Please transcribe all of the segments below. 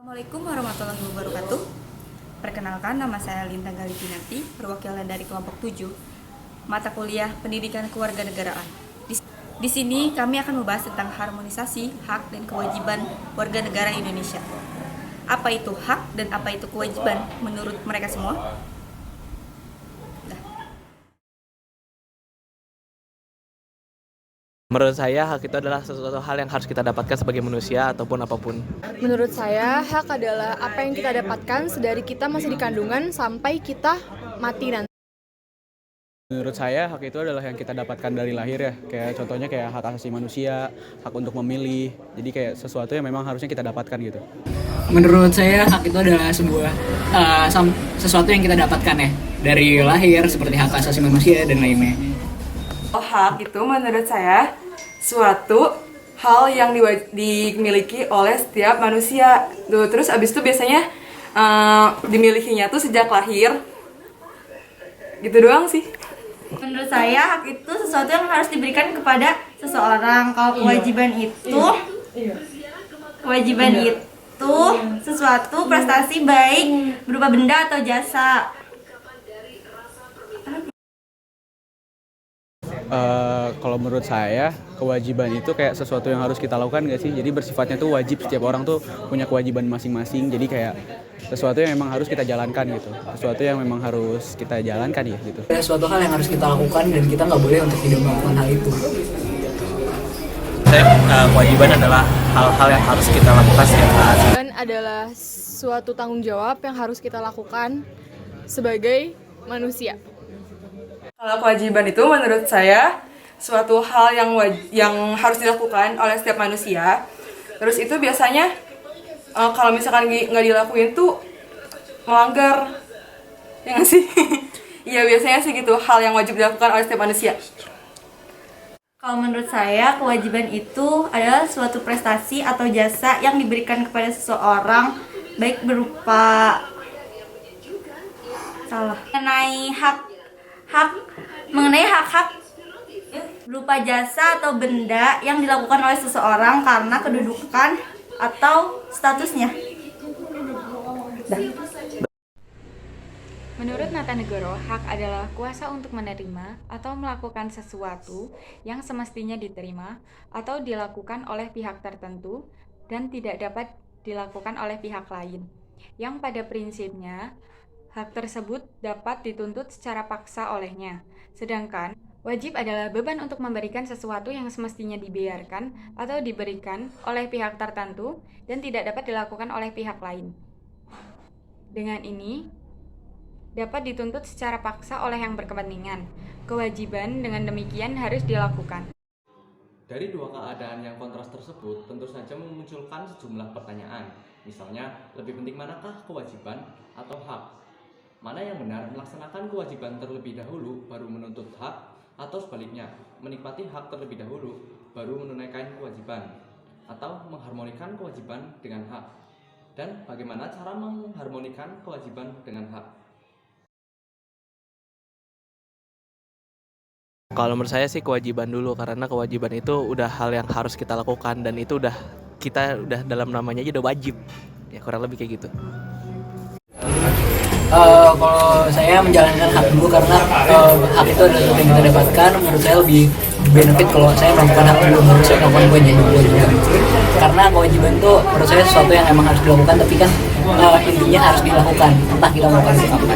Assalamualaikum warahmatullahi wabarakatuh. Perkenalkan, nama saya Linta Galifinanti, perwakilan dari kelompok 7, mata kuliah Pendidikan Kewarganegaraan. Di sini kami akan membahas tentang harmonisasi hak dan kewajiban warga negara Indonesia. Apa itu hak dan apa itu kewajiban menurut mereka semua? Menurut saya, hak itu adalah sesuatu hal yang harus kita dapatkan sebagai manusia ataupun apapun. Menurut saya, hak adalah apa yang kita dapatkan sedari kita masih di kandungan sampai kita mati nanti. Menurut saya, hak itu adalah yang kita dapatkan dari lahir ya. Kayak contohnya kayak hak asasi manusia, hak untuk memilih. Jadi kayak sesuatu yang memang harusnya kita dapatkan gitu. Menurut saya, hak itu adalah sebuah sesuatu yang kita dapatkan ya dari lahir, seperti hak asasi manusia dan lainnya. Hak itu menurut saya suatu hal yang dimiliki oleh setiap manusia. Terus abis itu biasanya dimilikinya tuh sejak lahir. Gitu doang sih. Menurut saya, hak itu sesuatu yang harus diberikan kepada seseorang. Kalau kewajiban itu sesuatu prestasi baik berupa benda atau jasa. Kalau menurut saya, kewajiban itu kayak sesuatu yang harus kita lakukan nggak sih? Jadi bersifatnya tuh wajib, setiap orang tuh punya kewajiban masing-masing. Jadi kayak sesuatu yang memang harus kita jalankan gitu. Sesuatu yang memang harus kita jalankan ya gitu. Ada suatu hal yang harus kita lakukan dan kita nggak boleh untuk tidak melakukan hal itu. Kewajiban adalah hal-hal yang harus kita lakukan setiap saat. Dan adalah suatu tanggung jawab yang harus kita lakukan sebagai manusia. Kalau kewajiban itu menurut saya suatu hal yang harus dilakukan oleh setiap manusia. Terus itu biasanya kalau misalkan nggak dilakuin tuh melanggar, ya nggak sih? Iya biasanya sih gitu, hal yang wajib dilakukan oleh setiap manusia. Kalau menurut saya, kewajiban itu adalah suatu prestasi atau jasa yang diberikan kepada seseorang, baik berupa mengenai hak-hak berupa jasa atau benda yang dilakukan oleh seseorang karena kedudukan atau statusnya. Menurut Natanegoro, hak adalah kuasa untuk menerima atau melakukan sesuatu yang semestinya diterima atau dilakukan oleh pihak tertentu dan tidak dapat dilakukan oleh pihak lain, yang pada prinsipnya hak tersebut dapat dituntut secara paksa olehnya. Sedangkan wajib adalah beban untuk memberikan sesuatu yang semestinya dibiarkan atau diberikan oleh pihak tertentu dan tidak dapat dilakukan oleh pihak lain. Dengan ini, dapat dituntut secara paksa oleh yang berkepentingan. Kewajiban dengan demikian harus dilakukan. Dari dua keadaan yang kontras tersebut, tentu saja memunculkan sejumlah pertanyaan. Misalnya, lebih penting manakah kewajiban atau hak? Mana yang benar, melaksanakan kewajiban terlebih dahulu, baru menuntut hak, atau sebaliknya, menikmati hak terlebih dahulu, baru menunaikan kewajiban, atau mengharmonikan kewajiban dengan hak? Dan bagaimana cara mengharmonikan kewajiban dengan hak? Kalau menurut saya sih kewajiban dulu, karena kewajiban itu udah hal yang harus kita lakukan dan itu kita udah dalam namanya aja udah wajib. Ya kurang lebih kayak gitu. Kalau saya menjalankan hak dulu karena hak itu adalah sesuatu yang kita dapatkan. Menurut saya lebih benefit kalau saya melakukan hak dulu, menurut saya melakukan kewajiban. Karena kewajiban itu menurut saya sesuatu yang emang harus dilakukan, tapi kan intinya harus dilakukan, entah kita melakukan itu apa.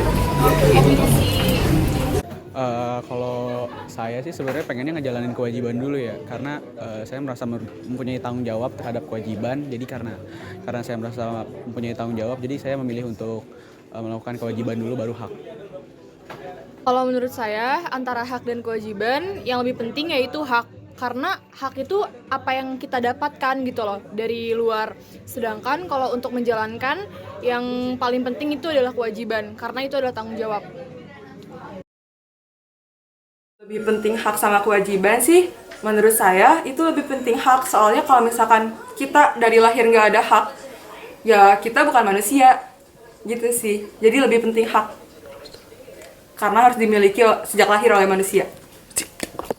Kalau saya sih sebenarnya pengennya ngejalanin kewajiban dulu ya, karena saya merasa mempunyai tanggung jawab terhadap kewajiban. Jadi karena saya merasa mempunyai tanggung jawab, jadi saya memilih untuk melakukan kewajiban dulu baru hak. Kalau menurut saya, antara hak dan kewajiban, yang lebih penting yaitu hak. Karena hak itu apa yang kita dapatkan gitu loh dari luar. Sedangkan kalau untuk menjalankan, yang paling penting itu adalah kewajiban, karena itu adalah tanggung jawab. Lebih penting hak sama kewajiban sih, menurut saya itu lebih penting hak. Soalnya kalau misalkan kita dari lahir nggak ada hak, ya kita bukan manusia, gitu sih. Jadi lebih penting hak, karena harus dimiliki sejak lahir oleh manusia.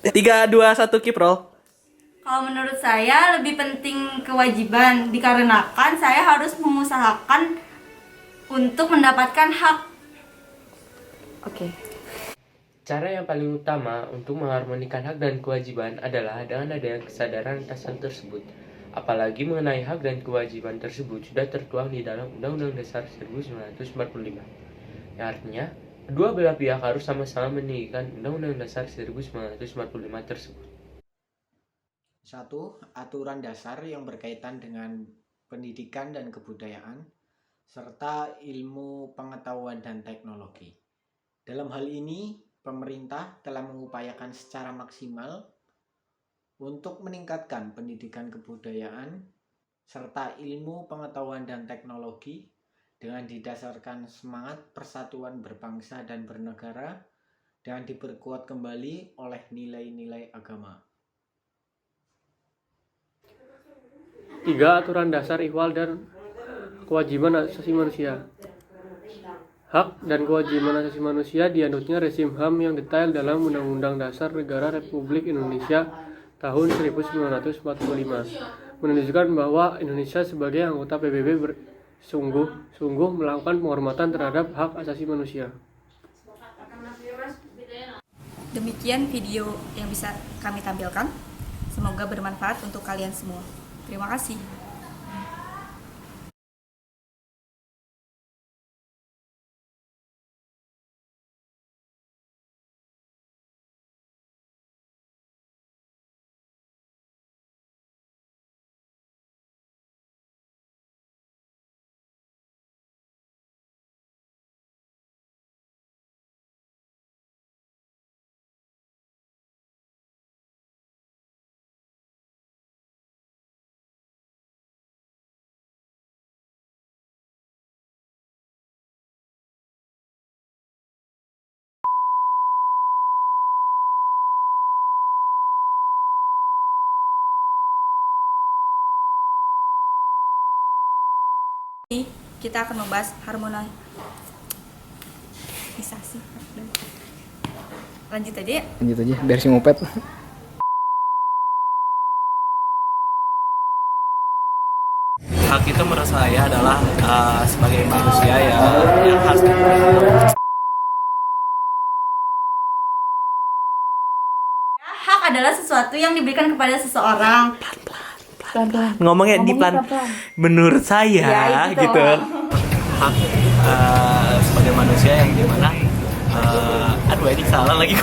3, 2, 1, kiprol. Kalau menurut saya lebih penting kewajiban dikarenakan saya harus mengusahakan untuk mendapatkan hak. Oke. Cara yang paling utama untuk mengharmonikan hak dan kewajiban adalah dengan adanya kesadaran atas hal tersebut. Apalagi mengenai hak dan kewajiban tersebut sudah tertuang di dalam Undang-Undang Dasar 1945. Yang artinya, kedua belah pihak harus sama-sama meninggikan Undang-Undang Dasar 1945 tersebut. 1. Aturan dasar yang berkaitan dengan pendidikan dan kebudayaan, serta ilmu pengetahuan dan teknologi. Dalam hal ini, pemerintah telah mengupayakan secara maksimal untuk meningkatkan pendidikan kebudayaan serta ilmu pengetahuan dan teknologi dengan didasarkan semangat persatuan berbangsa dan bernegara dan diperkuat kembali oleh nilai-nilai agama. 3. Aturan dasar ihwal dan kewajiban asasi manusia. Hak dan kewajiban asasi manusia dianutnya rezim HAM yang detail dalam Undang-Undang Dasar Negara Republik Indonesia tahun 1945, menunjukkan bahwa Indonesia sebagai anggota PBB sungguh melakukan penghormatan terhadap hak asasi manusia. Demikian video yang bisa kami tampilkan. Semoga bermanfaat untuk kalian semua. Terima kasih. Ini kita akan membahas harmonisasi. Lanjut aja ya. Lanjut aja, biar si ngopet. Hak itu menurut saya adalah sebagai manusia yang harus Hak adalah sesuatu yang diberikan kepada seseorang. ngomongnya di plan. Menurut saya Ya, itu gitu. Hak sebagai manusia yang dimana aduh ini salah lagi.